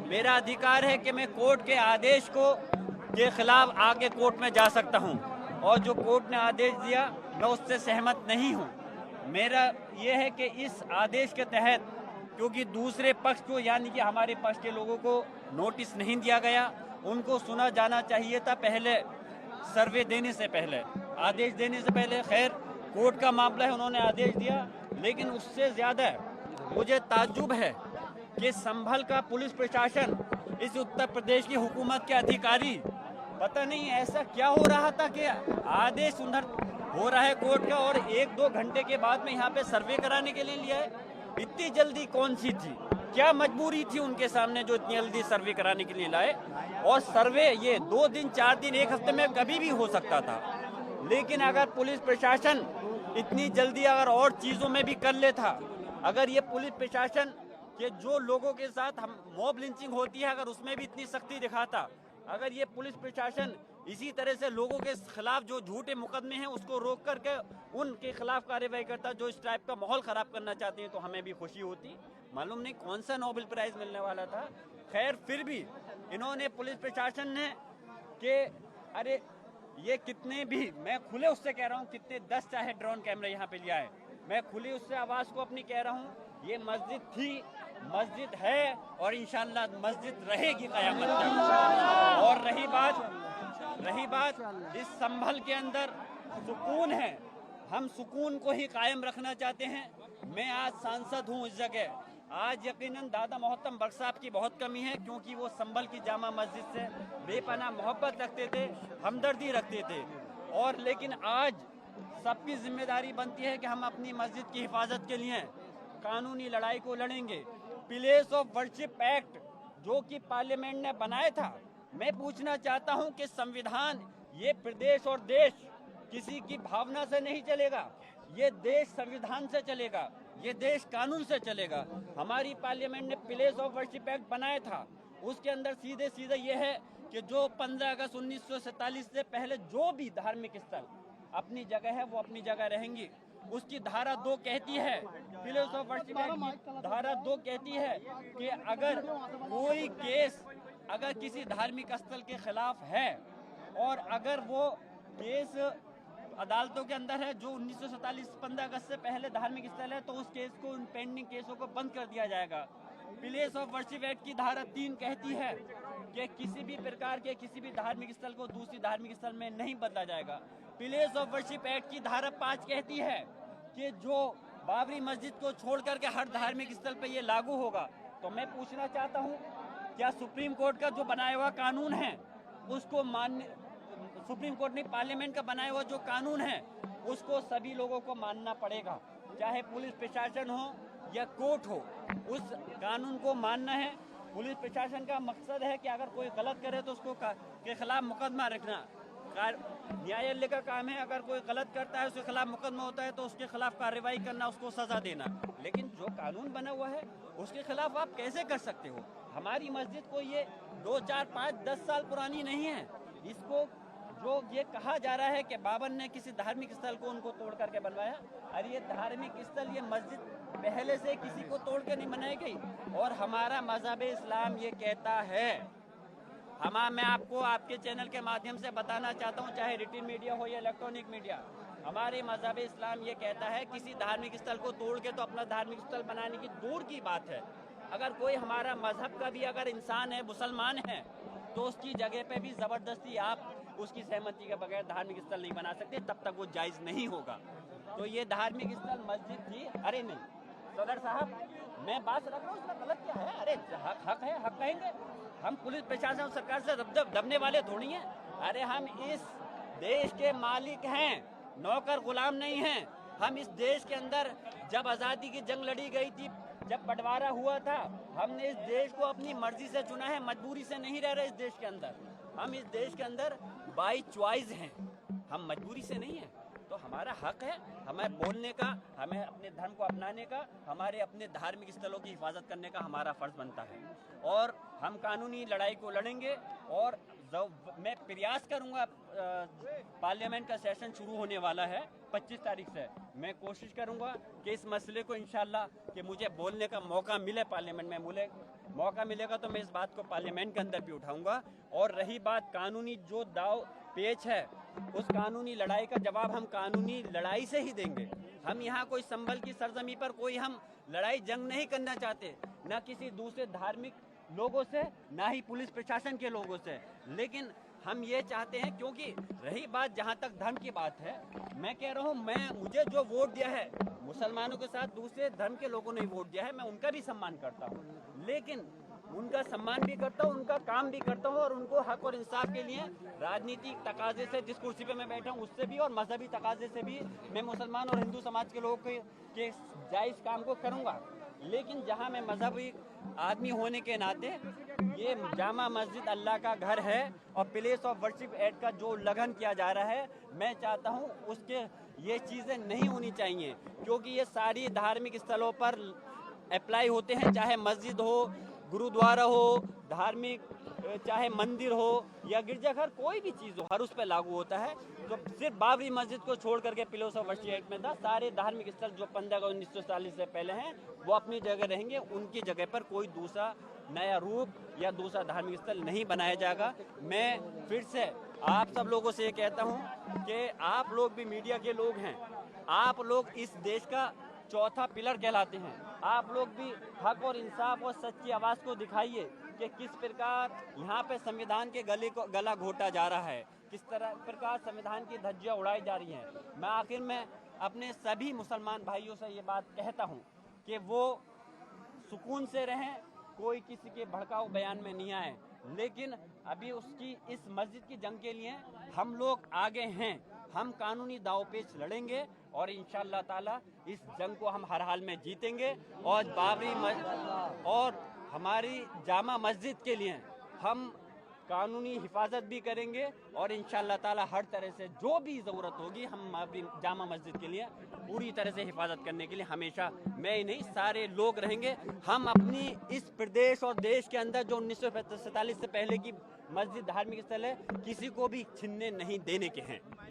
मेरा अधिकार है कि मैं कोर्ट के आदेश के खिलाफ आगे कोर्ट में जा सकता हूं, और जो कोर्ट ने आदेश दिया मैं उससे सहमत नहीं हूं। मेरा यह है कि इस आदेश के तहत, क्योंकि दूसरे पक्ष को यानी कि हमारे पक्ष के लोगों को नोटिस नहीं दिया गया, उनको सुना जाना चाहिए था पहले, सर्वे देने से पहले, आदेश देने से पहले। खैर, कोर्ट का मामला है, उन्होंने आदेश दिया, लेकिन उससे ज़्यादा मुझे ताज्जुब है कि संभल का पुलिस प्रशासन, इस उत्तर प्रदेश की हुकूमत के अधिकारी, पता नहीं ऐसा क्या हो रहा था कि आदेश उधर हो रहा है कोर्ट का और 1-2 घंटे के बाद में यहाँ पे सर्वे कराने के लिए लिया है। इतनी जल्दी कौन सी थी, क्या मजबूरी थी उनके सामने जो इतनी जल्दी सर्वे कराने के लिए लाए? और सर्वे ये 2 दिन 4 दिन 1 हफ्ते में कभी भी हो सकता था, लेकिन अगर पुलिस प्रशासन इतनी जल्दी अगर और चीज़ों में भी कर लेता, अगर ये पुलिस प्रशासन के जो लोगों के साथ हम मॉब लिंचिंग होती है अगर उसमें भी इतनी सख्ती दिखाता, अगर ये पुलिस प्रशासन इसी तरह से लोगों के खिलाफ जो झूठे मुकदमे हैं उसको रोक करके उनके खिलाफ कार्रवाई करता जो इस टाइप का माहौल खराब करना चाहते हैं, तो हमें भी खुशी होती। मालूम नहीं कौन सा नोबेल प्राइज मिलने वाला था। खैर, फिर भी इन्होंने, पुलिस प्रशासन ने, कि अरे ये कितने भी, मैं खुले उससे कह रहा हूँ, कितने 10 चाहे ड्रोन कैमरे यहाँ पे लिया है, मैं खुली उससे आवाज़ को अपनी कह रहा हूँ, ये मस्जिद थी, मस्जिद है और इंशाअल्लाह मस्जिद रहेगी क़यामत तक। और रही बात इस संभल के अंदर सुकून है, हम सुकून को ही कायम रखना चाहते हैं। मैं आज सांसद हूँ इस जगह, आज यकीनन दादा मोहतरम बख्श साहब की बहुत कमी है, क्योंकि वो संभल की जामा मस्जिद से बेपनाह मोहब्बत रखते थे, हमदर्दी रखते थे, और लेकिन आज सबकी जिम्मेदारी बनती है कि हम अपनी मस्जिद की हिफाजत के लिए कानूनी लड़ाई को लड़ेंगे। प्लेस ऑफ वर्शिप एक्ट जो कि पार्लियामेंट ने बनाया था, मैं पूछना चाहता हूं कि संविधान, ये प्रदेश और देश किसी की भावना से नहीं चलेगा, ये देश संविधान से चलेगा, ये देश कानून से चलेगा। हमारी पार्लियामेंट ने प्लेस ऑफ वर्शिप एक्ट बनाया था, उसके अंदर सीधे सीधे ये है कि जो 15 अगस्त 1947 से पहले जो भी धार्मिक स्थल अपनी जगह है वो अपनी जगह रहेंगी। उसकी धारा 2 कहती है, प्लेस ऑफ वर्शिप एक्ट की धारा 2 कहती है कि अगर कोई केस अगर किसी धार्मिक स्थल के खिलाफ है और अगर वो केस अदालतों के अंदर है जो 1947 15 अगस्त से पहले धार्मिक स्थल है, तो उस केस को, उन पेंडिंग केसों को बंद कर दिया जाएगा। प्लेस ऑफ वर्शिप एक्ट की धारा 3 कहती है कि किसी भी प्रकार के किसी भी धार्मिक स्थल को दूसरी धार्मिक स्थल में नहीं बदला जाएगा। प्लेस ऑफ वर्शिप एक्ट की धारा 5 कहती है कि जो बाबरी मस्जिद को छोड़ करके हर धार्मिक स्थल पर यह लागू होगा। तो मैं पूछना चाहता हूँ, क्या सुप्रीम कोर्ट का जो बनाया हुआ कानून है उसको मान्य, सुप्रीम कोर्ट ने पार्लियामेंट का बनाया हुआ जो कानून है उसको सभी लोगों को मानना पड़ेगा, चाहे पुलिस प्रशासन हो या कोर्ट हो, उस कानून को मानना है। पुलिस प्रशासन का मकसद है कि अगर कोई गलत करे तो उसको के खिलाफ मुकदमा रखना, न्यायालय का काम है। अगर कोई गलत करता है उसके खिलाफ मुकदमा होता है तो उसके खिलाफ कार्रवाई करना, उसको सजा देना। लेकिन जो कानून बना हुआ है उसके खिलाफ आप कैसे कर सकते हो? हमारी मस्जिद को ये 2, 4, 5, 10 साल पुरानी नहीं है। इसको जो ये कहा जा रहा है कि बाबर ने किसी धार्मिक स्थल को उनको तोड़ करके बनवाया, अरे ये धार्मिक स्थल, ये मस्जिद पहले से किसी को तोड़ के नहीं बनाई गई। और हमारा मजहब इस्लाम ये कहता है, मैं आपको आपके चैनल के माध्यम से बताना चाहता हूँ, चाहे रिटन मीडिया हो या इलेक्ट्रॉनिक मीडिया, हमारे मजहब इस्लाम ये कहता है किसी धार्मिक स्थल को तोड़ के तो अपना धार्मिक स्थल बनाने की दूर की बात है, अगर कोई हमारा मजहब का भी अगर इंसान है, मुसलमान है, तो उसकी जगह पे भी ज़बरदस्ती आप उसकी सहमति के बगैर धार्मिक स्थल नहीं बना सकते, तब तक वो जायज़ नहीं होगा। तो ये धार्मिक स्थल मस्जिद थी। अरे नहीं सदर साहब, मैं बात रख रहा हूँ, उसमें गलत क्या है? अरे हक है, हक कहेंगे हम। पुलिस प्रशासन और सरकार से दबने वाले थोड़ी हैं। अरे हम इस देश के मालिक हैं, नौकर गुलाम नहीं हैं। हम इस देश के अंदर जब आज़ादी की जंग लड़ी गई थी, जब बंटवारा हुआ था, हमने इस देश को अपनी मर्जी से चुना है, मजबूरी से नहीं रह रहे इस देश के अंदर। हम इस देश के अंदर बाई चॉइस हैं, हम मजबूरी से नहीं हैं। तो हमारा हक है हमें बोलने का, हमें अपने धर्म को अपनाने का, हमारे अपने धार्मिक स्थलों की हिफाजत करने का हमारा फ़र्ज़ बनता है। और हम कानूनी लड़ाई को लड़ेंगे और मैं प्रयास करूंगा। पार्लियामेंट का सेशन शुरू होने वाला है 25 तारीख से। मैं कोशिश करूंगा कि इस मसले को इंशाल्लाह कि मुझे बोलने का मौका मिले पार्लियामेंट में, मौका मिलेगा तो मैं इस बात को पार्लियामेंट के अंदर भी उठाऊंगा। और रही बात कानूनी जो दाव पेच है, उस कानूनी लड़ाई का जवाब हम कानूनी लड़ाई से ही देंगे। हम यहाँ कोई संभल की सरजमी पर कोई हम लड़ाई जंग नहीं करना चाहते, न किसी दूसरे धार्मिक लोगों से, ना ही पुलिस प्रशासन के लोगों से। लेकिन हम ये चाहते हैं, क्योंकि रही बात जहाँ तक धर्म की बात है, मैं कह रहा हूँ मुझे जो वोट दिया है, मुसलमानों के साथ दूसरे धर्म के लोगों ने वोट दिया है, मैं उनका भी सम्मान करता हूँ। लेकिन उनका सम्मान भी करता हूँ, उनका काम भी करता हूँ, और उनको हक और इंसाफ के लिए राजनीतिक तकाजे से, जिस कुर्सी पे मैं बैठा हूँ उससे भी, और मजहबी तकाजे से भी मैं मुसलमान और हिंदू समाज के लोगों के जायज़ काम को करूँगा। लेकिन जहाँ मैं मजहबी आदमी होने के नाते, ये जामा मस्जिद अल्लाह का घर है और प्लेस ऑफ वर्शिप एक्ट का जो उल्लंघन किया जा रहा है, मैं चाहता हूँ उसके ये चीज़ें नहीं होनी चाहिए, क्योंकि ये सारी धार्मिक स्थलों पर अप्लाई होते हैं, चाहे मस्जिद हो, गुरुद्वारा हो, धार्मिक चाहे मंदिर हो या गिरजाघर, कोई भी चीज़ हो, हर उस पर लागू होता है। तो सिर्फ बाबरी मस्जिद को छोड़ करके प्लेस ऑफ वर्शिप एक्ट में था, सारे धार्मिक स्थल जो 15 अगस्त 1940 से पहले हैं वो अपनी जगह रहेंगे, उनकी जगह पर कोई दूसरा नया रूप या दूसरा धार्मिक स्थल नहीं बनाया जाएगा। मैं फिर से आप सब लोगों से ये कहता हूँ कि आप लोग भी मीडिया के लोग हैं, आप लोग इस देश का चौथा पिलर कहलाते हैं। आप लोग भी हक और इंसाफ और सच्ची आवाज़ को दिखाइए कि किस प्रकार यहाँ पे संविधान के गला घोटा जा रहा है, किस तरह प्रकार संविधान की धज्जियाँ उड़ाई जा रही हैं। मैं आखिर में अपने सभी मुसलमान भाइयों से ये बात कहता हूँ कि वो सुकून से रहें, कोई किसी के भड़काऊ बयान में नहीं आए। लेकिन अभी उसकी इस मस्जिद की जंग के लिए हम लोग आगे हैं, हम कानूनी दावपेच लड़ेंगे और इंशाअल्लाह ताला इस जंग को हम हर हाल में जीतेंगे। और और हमारी जामा मस्जिद के लिए हम कानूनी हिफाजत भी करेंगे और इंशाअल्लाह ताला हर तरह से जो भी ज़रूरत होगी हम अपनी जामा मस्जिद के लिए पूरी तरह से हिफाजत करने के लिए हमेशा, मैं ही नहीं सारे लोग रहेंगे। हम अपनी इस प्रदेश और देश के अंदर जो 1947 से पहले की मस्जिद धार्मिक स्थल है, किसी को भी छीनने नहीं देने के हैं।